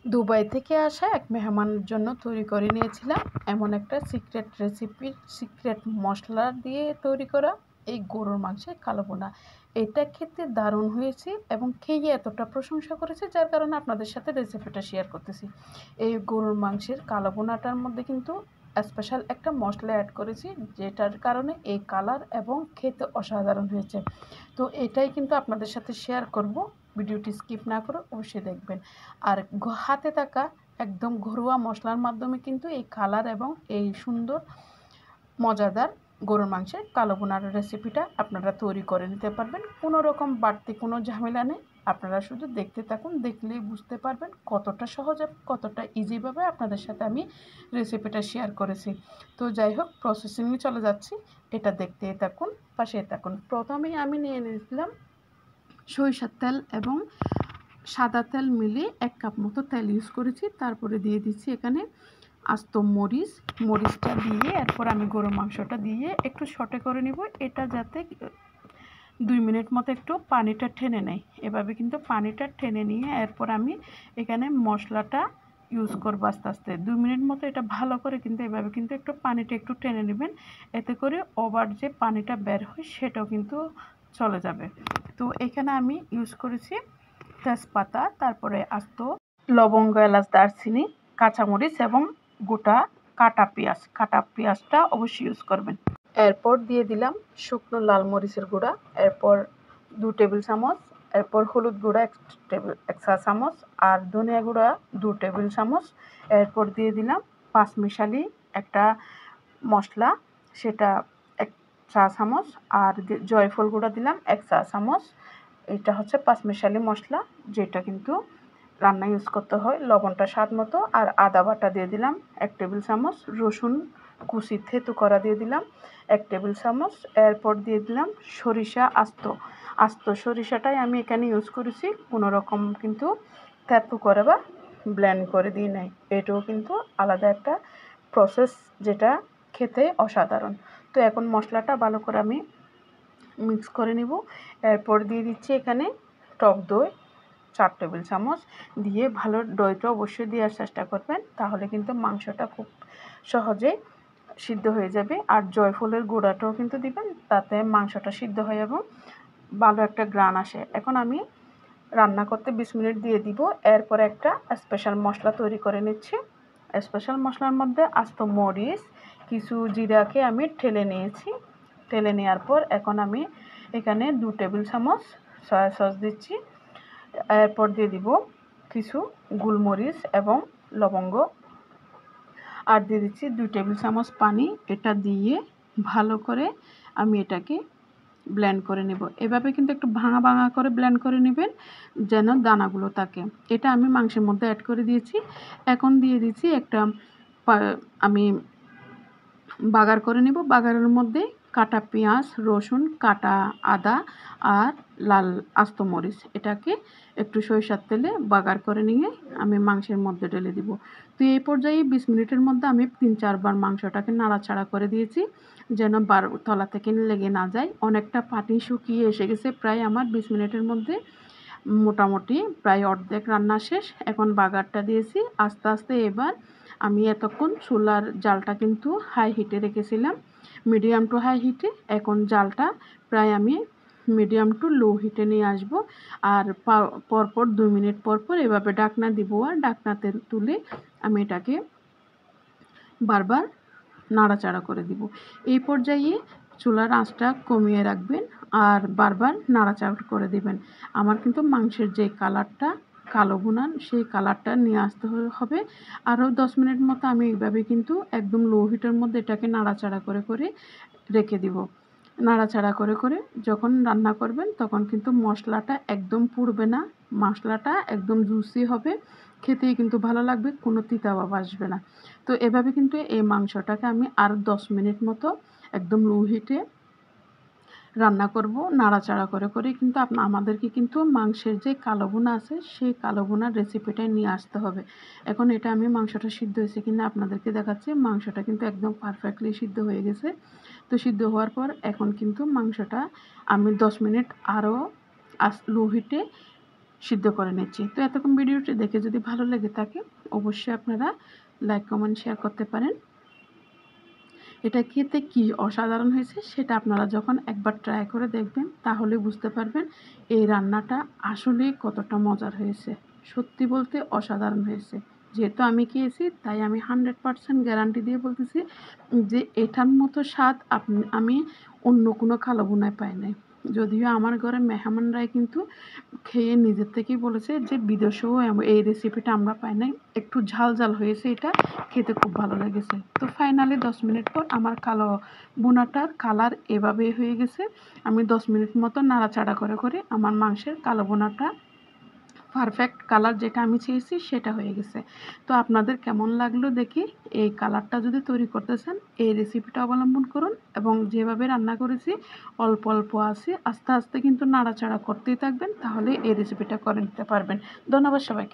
Dubai থেকে আসা এক মেহমানের জন্য তৈরি করে নিয়েছিলাম এমন একটা সিক্রেট রেসিপি, সিক্রেট মশলা দিয়ে তৈরি করা এই গরুর মাংসের কালো বোনা। এটা খেতে দারুণ হয়েছে এবং খেয়ে এতটা প্রশংসা করেছে, যার কারণে আপনাদের সাথে রেসিপিটা শেয়ার করতেছি। এই গরুর মাংসের কালো বোনাটার মধ্যে কিন্তু স্পেশাল একটা মশলা অ্যাড করেছি, যেটার কারণে এই কালার এবং খেতে অসাধারণ হয়েছে। তো এটাই কিন্তু আপনাদের সাথে শেয়ার করব। ভিডিওটি স্কিপ না করে অবশ্যই দেখবেন। আর হাতে থাকা একদম ঘরোয়া মশলার মাধ্যমে কিন্তু এই কালার এবং এই সুন্দর মজাদার গরুর মাংসের কালো বোনার রেসিপিটা আপনারা তৈরি করে নিতে পারবেন। কোনো রকম বাড়তি কোনো ঝামেলা নেই। আপনারা শুধু দেখতে থাকুন, দেখলেই বুঝতে পারবেন কতটা সহজ এবং কতটা ইজিভাবে আপনাদের সাথে আমি রেসিপিটা শেয়ার করেছি। তো যাই হোক, প্রসেসিংয়ে চলে যাচ্ছি, এটা দেখতে থাকুন, পাশে থাকুন। প্রথমেই আমি নিয়ে নিয়েছিলাম সরিষার তেল এবং সাদা তেল মিলে 1 কাপ মতো তেল ইউজ করেছি। তারপরে দিয়ে দিচ্ছি এখানে আস্ত মরিচটা দিয়ে এরপর আমি গরুর মাংসটা দিয়ে একটু সটে করে নিব, এটা যাতে 2 মিনিট মতো একটু পানিটা টেনে নেয়। এভাবে কিন্তু পানিটা টেনে নিয়ে এরপর আমি এখানে মশলাটা ইউজ করবো আস্তে আস্তে 2 মিনিট মতো। এটা ভালো করে কিন্তু এভাবে কিন্তু একটু পানিটা একটু টেনে নেবেন, এতে করে ওভার যে পানিটা বের হয় সেটাও কিন্তু চলে যাবে। তো এখানে আমি ইউজ করেছি তেজপাতা, তারপরে আস্ত লবঙ্গ, এলাচ, দারচিনি, কাঁচামরিচ এবং গোটা কাটা পেঁয়াজটা অবশ্যই ইউজ করবেন। এরপর দিয়ে দিলাম শুকনো লাল মরিচের গুঁড়া, এরপর 2 টেবিল চামচ, এরপর হলুদ গুঁড়া 1 চা চামচ, আর ধনিয়া গুঁড়া 2 টেবিল চামচ। এরপর দিয়ে দিলাম পাঁচমিশালি একটা মশলা, সেটা 1 চা চামচ, আর জয়ফল গুঁড়া দিলাম 1 চা চামচ। এটা হচ্ছে পাঁচমিশালি মশলা, যেটা কিন্তু রান্না ইউজ করতে হয়। লবণটা স্বাদ মতো, আর আদা বাটা দিয়ে দিলাম 1 টেবিল চামচ, রসুন কুচি থেতু করা দিয়ে দিলাম 1 টেবিল চামচ। এরপর দিয়ে দিলাম সরিষা আস্ত সরিষাটাই আমি এখানে ইউজ করেছি, কোনো রকম কিন্তু থেতু করে বা ব্লেন্ড করে দিই নাই। এটাও কিন্তু আলাদা একটা প্রসেস, যেটা খেতে অসাধারণ। তো এখন মশলাটা ভালো করে আমি মিক্স করে নিব। এরপর দিয়ে দিচ্ছি এখানে টক দই 4 টেবিল চামচ দিয়ে ভালো, দইটা অবশ্যই দেওয়ার চেষ্টা করবেন, তাহলে কিন্তু মাংসটা খুব সহজে সিদ্ধ হয়ে যাবে। আর জয়ফলের গুঁড়াটাও কিন্তু দিবেন, তাতে মাংসটা সিদ্ধ হয় এবং ভালো একটা গ্রান আসে। এখন আমি রান্না করতে 20 মিনিট দিয়ে দিব। এরপর একটা স্পেশাল মশলা তৈরি করে নিচ্ছি। স্পেশাল মশলার মধ্যে আস্ত মরিচ, কিছু জিরাকে আমি ঠেলে নিয়েছি। ঠেলে নেওয়ার পর এখন আমি এখানে 2 টেবিল চামচ সয়া সস দিচ্ছি। এরপর দিয়ে দিব কিছু গোলমরিচ এবং লবঙ্গ, আর দিয়ে দিচ্ছি 2 টেবিল চামচ পানি। এটা দিয়ে ভালো করে আমি এটাকে ব্লেন্ড করে নেব। এভাবে কিন্তু একটু ভাঙা ভাঙা করে ব্লেন্ড করে নেবেন, যেন দানাগুলো থাকে। এটা আমি মাংসের মধ্যে অ্যাড করে দিয়েছি। এখন দিয়ে দিচ্ছি একটা আমি বাগার করে নেব। বাগারের মধ্যে কাটা পেঁয়াজ, রসুন, কাটা আদা আর লাল আস্ত মরিচ, এটাকে একটু সরিষার তেলে বাগার করে নিয়ে আমি মাংসের মধ্যে ঢেলে দিব। তো এই পর্যায়ে 20 মিনিটের মধ্যে আমি 3-4 বার মাংসটাকে নাড়াচাড়া করে দিয়েছি, যেন তলা থেকে লেগে না যায়। অনেকটা পানি শুকিয়ে এসে গেছে, প্রায় আমার 20 মিনিটের মধ্যে মোটামুটি প্রায় অর্ধেক রান্না শেষ। এখন বাগারটা দিয়েছি আস্তে আস্তে। এবার আমি এতক্ষণ চুলার জালটা কিন্তু হাই হিটে রেখেছিলাম, মিডিয়াম টু হাই হিটে। এখন জালটা প্রায় আমি মিডিয়াম টু লো হিটে নিয়ে আসব। আর পরপর 2 মিনিট পরপর এভাবে ঢাকনা দিব, আর ঢাকনাতে তুলে আমি এটাকে বারবার নাড়াচাড়া করে দিব। এই পর্যায়ে চুলার আঁচটা কমিয়ে রাখবেন আর বারবার নাড়াচাড়া করে দিবেন। আমার কিন্তু মাংসের যে কালারটা কালো ভুনার, সেই কালারটা নিয়ে আসতে হবে। আরও 10 মিনিট মতো আমি এইভাবে কিন্তু একদম লো হিটের মধ্যে এটাকে নাড়াচাড়া করে করে রেখে দিব। নাড়াচাড়া করে করে যখন রান্না করবেন, তখন কিন্তু মশলাটা একদম পুড়বে না, মশলাটা একদম জুসি হবে, খেতেই কিন্তু ভালো লাগবে, কোনো তিতা ভাব আসবে না। তো এভাবে কিন্তু এই মাংসটাকে আমি আর 10 মিনিট মতো একদম লো হিটে রান্না করব, নাড়াচাড়া করে করে। কিন্তু আমাদেরকে কিন্তু মাংসের যে কালো ভুনা আছে, সেই কালো ভুনার রেসিপিটাই নিয়ে আসতে হবে। এখন এটা আমি মাংসটা সিদ্ধ হয়েছে কিনা আপনাদেরকে দেখাচ্ছি। মাংসটা কিন্তু একদম পারফেক্টলি সিদ্ধ হয়ে গেছে। তো সিদ্ধ হওয়ার পর এখন কিন্তু মাংসটা আমি 10 মিনিট আরও লো হিটে সিদ্ধ করে নিচ্ছি। তো এতক্ষণ ভিডিওটি দেখে যদি ভালো লেগে থাকে অবশ্যই আপনারা লাইক কমেন্ট শেয়ার করতে পারেন। এটা খেতে কি অসাধারণ হয়েছে সেটা আপনারা যখন একবার ট্রাই করে দেখবেন তাহলে বুঝতে পারবেন এই রান্নাটা আসলেই কতটা মজার হয়েছে। সত্যি বলতে অসাধারণ হয়েছে। যেহেতু আমি খেয়েছি তাই আমি 100% গ্যারান্টি দিয়ে বলতেছি যে এটার মতো স্বাদ আমি অন্য কোনো কালো ভুনায় পাই নাই। যদিও আমার ঘরে মেহমানরাই কিন্তু খেয়ে নিজের থেকেই বলেছে যে বিদেশেও এই রেসিপিটা আমরা পাই নাই, একটু ঝাল ঝাল হয়েছে, এটা খেতে খুব ভালো লেগেছে। তো ফাইনালি 10 মিনিট পর আমার কালো বোনাটার কালার এভাবেই হয়ে গেছে। আমি 10 মিনিট মতো নাড়াচাড়া করে করে আমার মাংসের কালো বোনাটা পারফেক্ট কালার যেটা আমি চেয়েছি সেটা হয়ে গেছে। তো আপনাদের কেমন লাগলো দেখি। এই কালারটা যদি তৈরি করতে চান এই রেসিপিটা অবলম্বন করুন এবং যেভাবে রান্না করেছি অল্প অল্প আছে আস্তে আস্তে কিন্তু নাড়াচাড়া করতেই থাকবেন, তাহলে এই রেসিপিটা করে নিতে পারবেন। ধন্যবাদ সবাইকে।